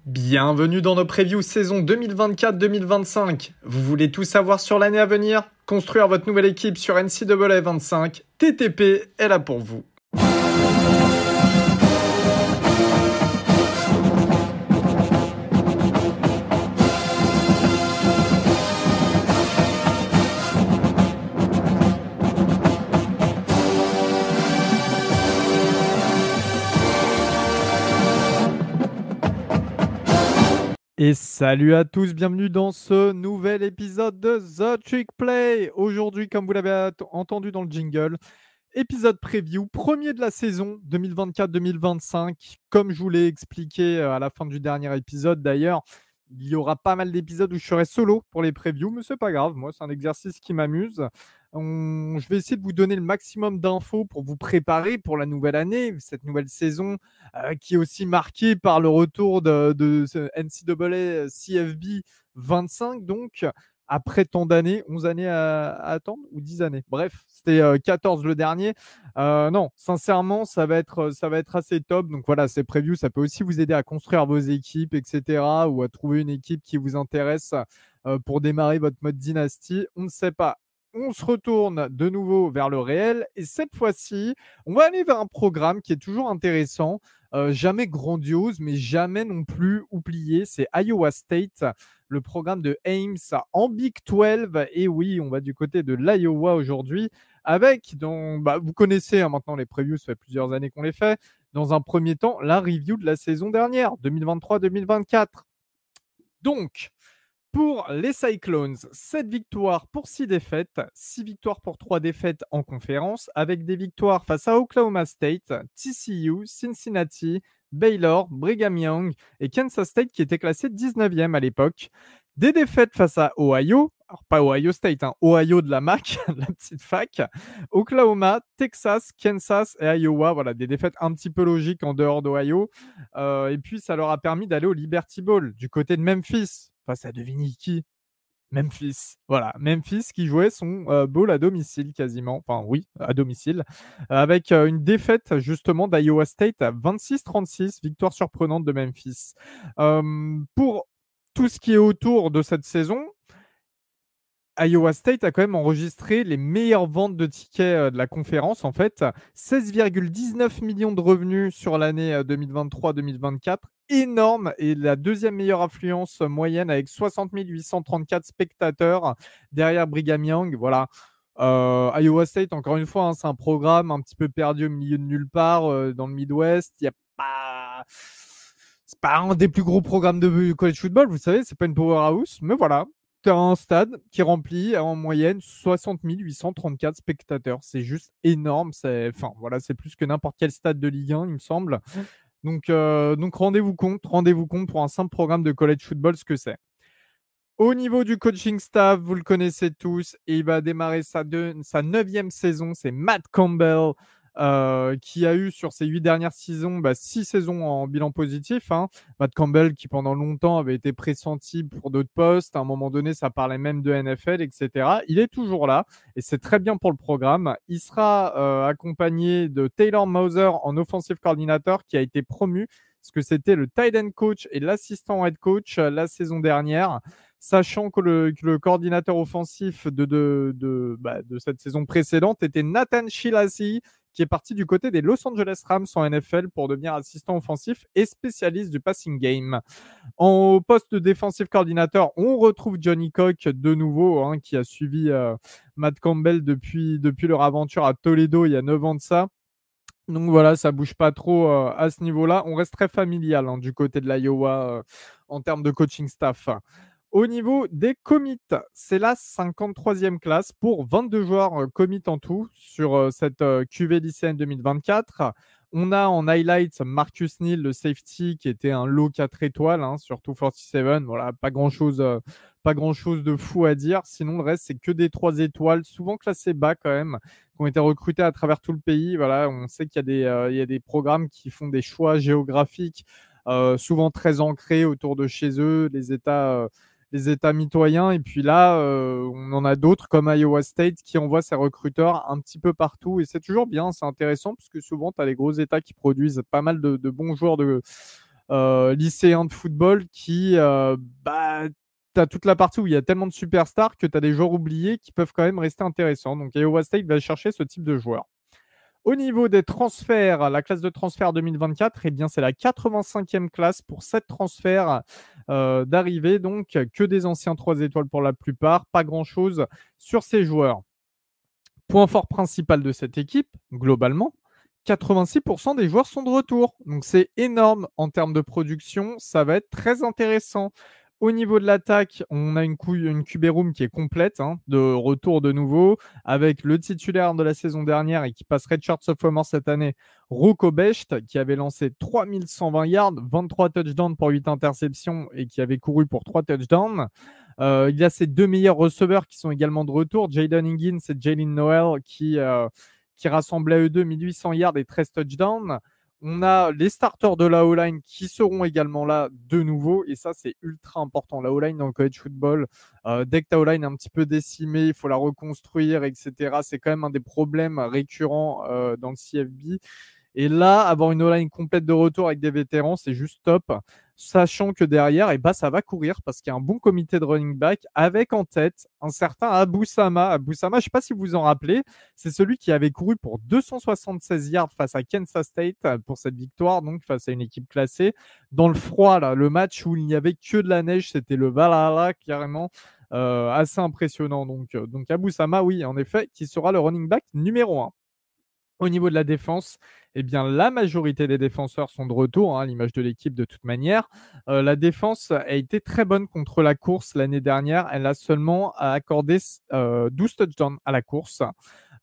Bienvenue dans nos previews saison 2024-2025. Vous voulez tout savoir sur l'année à venir? Construire votre nouvelle équipe sur NCAA 25, TTP est là pour vous. Et salut à tous, bienvenue dans ce nouvel épisode de The Trick Play. Aujourd'hui, comme vous l'avez entendu dans le jingle, épisode preview, premier de la saison 2024-2025. Comme je vous l'ai expliqué à la fin du dernier épisode d'ailleurs, il y aura pas mal d'épisodes où je serai solo pour les previews, mais c'est pas grave, moi c'est un exercice qui m'amuse. Je vais essayer de vous donner le maximum d'infos pour vous préparer pour la nouvelle année, cette nouvelle saison qui est aussi marquée par le retour de NCAA CFB 25, donc après tant d'années, 11 années à attendre ou 10 années. Bref, c'était 14 le dernier. Non, sincèrement, ça va être assez top. Donc voilà, ces previews, ça peut aussi vous aider à construire vos équipes, etc. ou à trouver une équipe qui vous intéresse pour démarrer votre mode dynastie. On ne sait pas. On se retourne de nouveau vers le réel et cette fois-ci, on va aller vers un programme qui est toujours intéressant, jamais grandiose, mais jamais non plus oublié. C'est Iowa State, le programme de Ames en Big 12. Et oui, on va du côté de l'Iowa aujourd'hui avec, vous connaissez maintenant les previews, ça fait plusieurs années qu'on les fait. Dans un premier temps, la review de la saison dernière, 2023-2024. Donc, pour les Cyclones, 7 victoires pour 6 défaites, 6 victoires pour 3 défaites en conférence, avec des victoires face à Oklahoma State, TCU, Cincinnati, Baylor, Brigham Young et Kansas State qui était classé 19e à l'époque. Des défaites face à Ohio, alors pas Ohio State, Ohio de la MAC, la petite fac, Oklahoma, Texas, Kansas et Iowa. Voilà, des défaites un petit peu logiques en dehors d'Ohio. Et puis, ça leur a permis d'aller au Liberty Bowl du côté de Memphis, face à devinez qui? Memphis. Voilà, Memphis qui jouait son bowl à domicile quasiment. Enfin, oui, à domicile. Avec une défaite justement d'Iowa State à 26-36, victoire surprenante de Memphis. Pour tout ce qui est autour de cette saison, Iowa State a quand même enregistré les meilleures ventes de tickets de la conférence, en fait. 16,19 millions de revenus sur l'année 2023-2024. Énorme, et la deuxième meilleure affluence moyenne avec 60 834 spectateurs derrière Brigham Young. Voilà. Iowa State, encore une fois, c'est un programme un petit peu perdu au milieu de nulle part dans le Midwest. Il y a pas... C'est pas un des plus gros programmes de college football, vous savez, c'est pas une powerhouse, mais voilà. Tu as un stade qui remplit en moyenne 60 834 spectateurs. C'est juste énorme. C'est plus que n'importe quel stade de Ligue 1, il me semble. Donc rendez-vous compte pour un simple programme de college football ce que c'est. Au niveau du coaching staff, vous le connaissez tous, et il va démarrer sa 9e saison. C'est Matt Campbell, qui a eu sur ses 8 dernières saisons 6 saisons en bilan positif. Matt Campbell qui pendant longtemps avait été pressenti pour d'autres postes. À un moment donné, ça parlait même de NFL, etc. Il est toujours là et c'est très bien pour le programme. Il sera accompagné de Taylor Moser en offensive coordinator qui a été promu parce que c'était le tight end coach et l'assistant head coach la saison dernière. Sachant que le coordinateur offensif de cette saison précédente était Nathan Shilasi, qui est parti du côté des Los Angeles Rams en NFL pour devenir assistant offensif et spécialiste du passing game. En poste de defensive coordinator, on retrouve Johnny Cock de nouveau, qui a suivi Matt Campbell depuis leur aventure à Toledo il y a 9 ans de ça. Donc voilà, ça bouge pas trop à ce niveau-là. On reste très familial du côté de l'Iowa en termes de coaching staff. Au niveau des commits, c'est la 53e classe pour 22 joueurs commits en tout sur cette QV lycéenne 2024. On a en highlight Marcus Neal, le safety, qui était un lot 4 étoiles sur 247. Voilà, pas grand-chose de fou à dire. Sinon, le reste, c'est que des 3 étoiles, souvent classés bas quand même, qui ont été recrutés à travers tout le pays. Voilà, on sait qu'il y a des programmes qui font des choix géographiques souvent très ancrés autour de chez eux, les États mitoyens. Et puis là, on en a d'autres comme Iowa State qui envoie ses recruteurs un petit peu partout. Et c'est toujours bien, c'est intéressant parce que souvent, tu as les gros États qui produisent pas mal de bons joueurs lycéens de football qui, tu as toute la partie où il y a tellement de superstars que tu as des joueurs oubliés qui peuvent quand même rester intéressants. Donc Iowa State va chercher ce type de joueurs. Au niveau des transferts, la classe de transfert 2024, eh bien, c'est la 85e classe pour 7 transferts d'arrivée. Donc, que des anciens 3 étoiles pour la plupart. Pas grand-chose sur ces joueurs. Point fort principal de cette équipe, globalement, 86% des joueurs sont de retour. Donc, c'est énorme en termes de production. Ça va être très intéressant. Au niveau de l'attaque, on a une QB room qui est complète, de retour de nouveau, avec le titulaire de la saison dernière et qui passe redshirt sophomore cette année, Rocco Becht, qui avait lancé 3120 yards, 23 touchdowns pour 8 interceptions et qui avait couru pour 3 touchdowns. Il y a ses 2 meilleurs receveurs qui sont également de retour, Jaden Higgins et Jalen Noel, qui rassemblaient eux deux 1800 yards et 13 touchdowns. On a les starters de la O-line qui seront également là de nouveau. Et ça, c'est ultra important. La O-line dans le college football, dès que ta O-line est un petit peu décimée, il faut la reconstruire, etc. C'est quand même un des problèmes récurrents dans le CFB. Et là, avoir une O-line complète de retour avec des vétérans, c'est juste top. Sachant que derrière, ça va courir parce qu'il y a un bon comité de running back avec en tête un certain Abou Sama. Abou Sama, je ne sais pas si vous vous en rappelez, c'est celui qui avait couru pour 276 yards face à Kansas State pour cette victoire, donc face à une équipe classée. Dans le froid, là, le match où il n'y avait que de la neige, c'était le Valhalla carrément. Assez impressionnant. Donc Abou Sama, oui, en effet, qui sera le running back numéro 1. Au niveau de la défense, eh bien, la majorité des défenseurs sont de retour, à l'image de l'équipe de toute manière. La défense a été très bonne contre la course l'année dernière. Elle a seulement accordé 12 touchdowns à la course.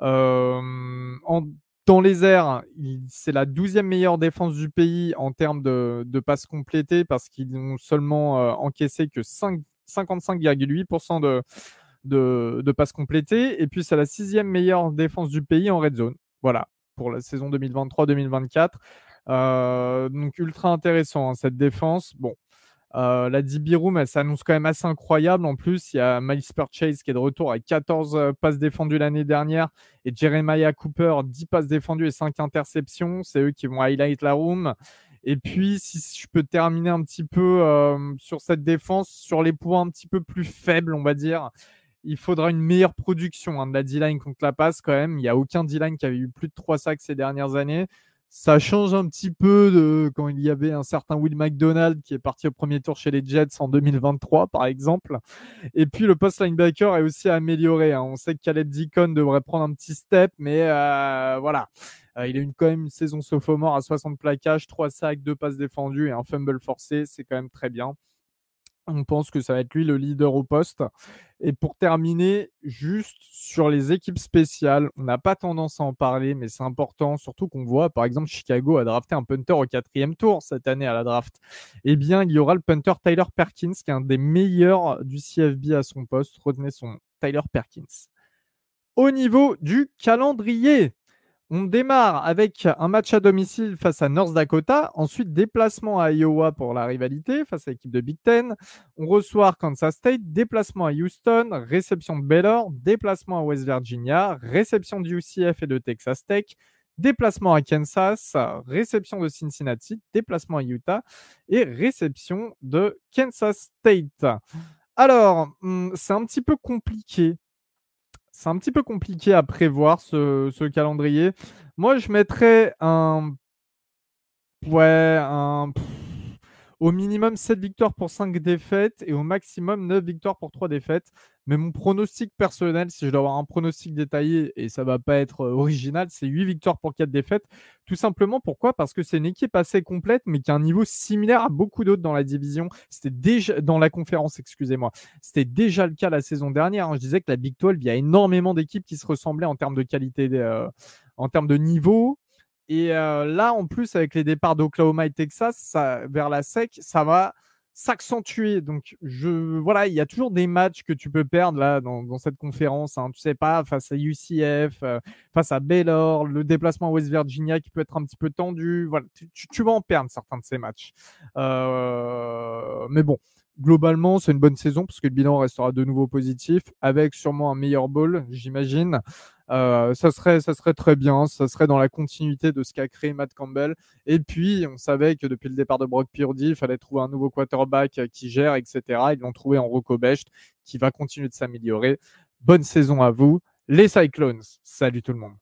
Dans les airs, c'est la 12e meilleure défense du pays en termes de passes complétées parce qu'ils n'ont seulement encaissé que 55,8% de passes complétées. Et puis, c'est la 6e meilleure défense du pays en red zone. Voilà, pour la saison 2023-2024. Donc, ultra intéressant, cette défense. Bon, la DB Room, elle s'annonce quand même assez incroyable. En plus, il y a Miles Purchase qui est de retour avec 14 passes défendues l'année dernière et Jeremiah Cooper, 10 passes défendues et 5 interceptions. C'est eux qui vont highlight la room. Et puis, si je peux terminer un petit peu sur cette défense, sur les points un petit peu plus faibles, on va dire, il faudra une meilleure production de la D-line contre la passe quand même. Il n'y a aucun D-line qui avait eu plus de 3 sacs ces dernières années. Ça change un petit peu de quand il y avait un certain Will McDonald qui est parti au premier tour chez les Jets en 2023, par exemple. Et puis, le post linebacker est aussi amélioré. On sait que Caleb Deacon devrait prendre un petit step, mais voilà. Il a quand même une saison sophomore à 60 plaquages, 3 sacs, 2 passes défendues et un fumble forcé. C'est quand même très bien. On pense que ça va être lui le leader au poste. Et pour terminer, juste sur les équipes spéciales, on n'a pas tendance à en parler, mais c'est important, surtout qu'on voit, par exemple, Chicago a drafté un punter au 4e tour cette année à la draft. Eh bien, il y aura le punter Tyler Perkins, qui est un des meilleurs du CFB à son poste. Retenez son Tyler Perkins. Au niveau du calendrier, on démarre avec un match à domicile face à North Dakota, ensuite déplacement à Iowa pour la rivalité face à l'équipe de Big Ten. On reçoit Kansas State, déplacement à Houston, réception de Baylor, déplacement à West Virginia, réception de UCF et de Texas Tech, déplacement à Kansas, réception de Cincinnati, déplacement à Utah et réception de Kansas State. Alors, c'est un petit peu compliqué. C'est un petit peu compliqué à prévoir ce calendrier. Moi, je mettrais au minimum 7 victoires pour 5 défaites et au maximum 9 victoires pour 3 défaites. Mais mon pronostic personnel, si je dois avoir un pronostic détaillé, et ça ne va pas être original, c'est 8 victoires pour 4 défaites. Tout simplement, pourquoi? Parce que c'est une équipe assez complète, mais qui a un niveau similaire à beaucoup d'autres dans la division. C'était déjà dans la conférence, excusez-moi. C'était déjà le cas la saison dernière. Je disais que la Big 12, il y a énormément d'équipes qui se ressemblaient en termes de qualité, en termes de niveau. Et là, en plus, avec les départs d'Oklahoma et Texas vers la SEC, ça va s'accentuer. Donc, voilà, il y a toujours des matchs que tu peux perdre là dans cette conférence. Tu sais pas, face à UCF, face à Baylor, le déplacement à West Virginia qui peut être un petit peu tendu. Voilà, tu vas en perdre certains de ces matchs. Mais bon, globalement, c'est une bonne saison parce que le bilan restera de nouveau positif avec sûrement un meilleur bowl, j'imagine. Ça serait très bien, ça serait dans la continuité de ce qu'a créé Matt Campbell. Et puis, on savait que depuis le départ de Brock Purdy, il fallait trouver un nouveau quarterback qui gère, etc. Ils l'ont trouvé en Rocco Becht, qui va continuer de s'améliorer. Bonne saison à vous, les Cyclones. Salut tout le monde.